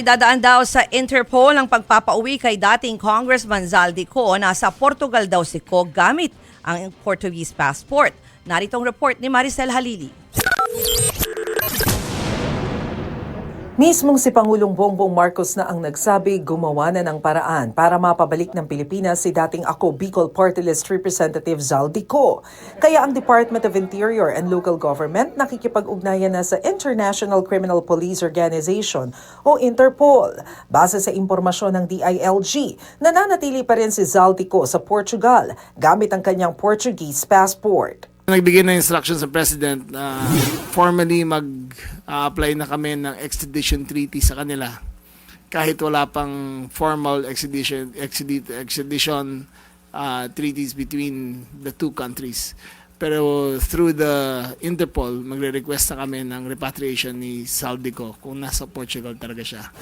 Dadaan daw sa Interpol ang pagpapauwi kay dating Congressman Zaldico. Nasa Portugal daw si Co gamit ang Portuguese passport. Narito ang report ni Maricel Halili. Mismong si Pangulong Bongbong Marcos na ang nagsabi gumawa na ng paraan para mapabalik ng Pilipinas si dating Ako Bicol Party List Representative Zaldico. Kaya ang Department of Interior and Local Government nakikipag-ugnayan na sa International Criminal Police Organization o Interpol. Base sa impormasyon ng DILG, nananatili pa rin si Zaldico sa Portugal gamit ang kanyang Portuguese passport. Nagbigay ng instructions sa President na formally mag-apply na kami ng extradition treaty sa kanila kahit wala pang formal extradition treaties between the two countries. Pero through the Interpol, magre-request na kami ng repatriation ni Zaldico kung nasa Portugal talaga siya.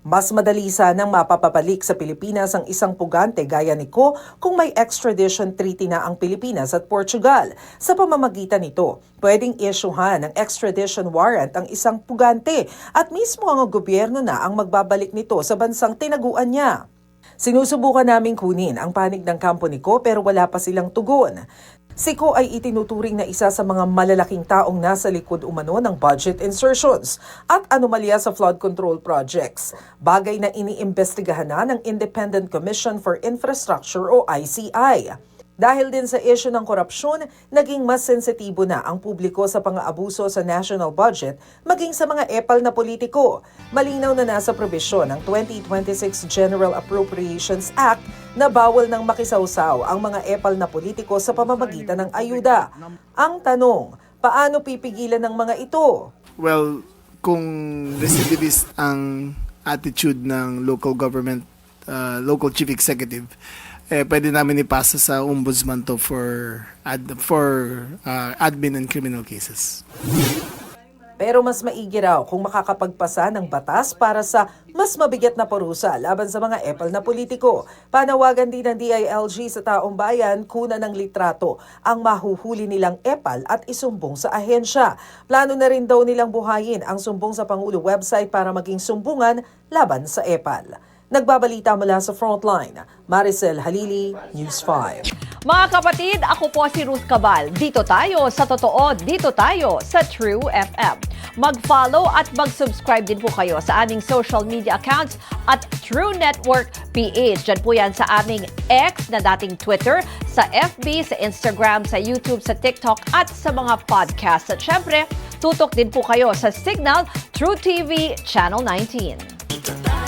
Mas madali sanang mapapabalik sa Pilipinas ang isang pugante gaya ni Co kung may extradition treaty na ang Pilipinas at Portugal. Sa pamamagitan nito, pwedeng isyuhan ng extradition warrant ang isang pugante at mismo ang gobyerno na ang magbabalik nito sa bansang tinaguan niya. Sinusubukan naming kunin ang panig ng kampo ni Co pero wala pa silang tugon. Si Co ay itinuturing na isa sa mga malalaking taong nasa likod umano ng budget insertions at anomalya sa flood control projects, bagay na iniimbestigahan na ng Independent Commission for Infrastructure o ICI. Dahil din sa issue ng korupsyon, naging mas sensitibo na ang publiko sa pang-aabuso sa national budget maging sa mga epal na politiko. Malinaw na nasa probisyon ng 2026 General Appropriations Act na bawal nang makisawsaw ang mga epal na politiko sa pamamagitan ng ayuda. Ang tanong, paano pipigilan ng mga ito? Well, kung recidivist ang attitude ng local government, local chief executive, pwede namin ipasa sa ombudsman to for admin and criminal cases. Pero mas maigi raw kung makakapagpasa ng batas para sa mas mabigat na parusa laban sa mga epal na politiko. Panawagan din ng DILG sa taong bayan kuna ng litrato ang mahuhuli nilang epal at isumbong sa ahensya. Plano na rin daw nilang buhayin ang sumbong sa Pangulo website para maging sumbungan laban sa epal. Nagbabalita mula sa Frontline, Maricel Halili, News 5. Mga kapatid, ako po si Ruth Cabal. Dito tayo sa totoo, dito tayo sa True FM. Mag-follow at mag-subscribe din po kayo sa aming social media accounts at True Network PH. Diyan po yan sa aming X na dating Twitter, sa FB, sa Instagram, sa YouTube, sa TikTok at sa mga podcast. At syempre, tutok din po kayo sa Signal True TV Channel 19.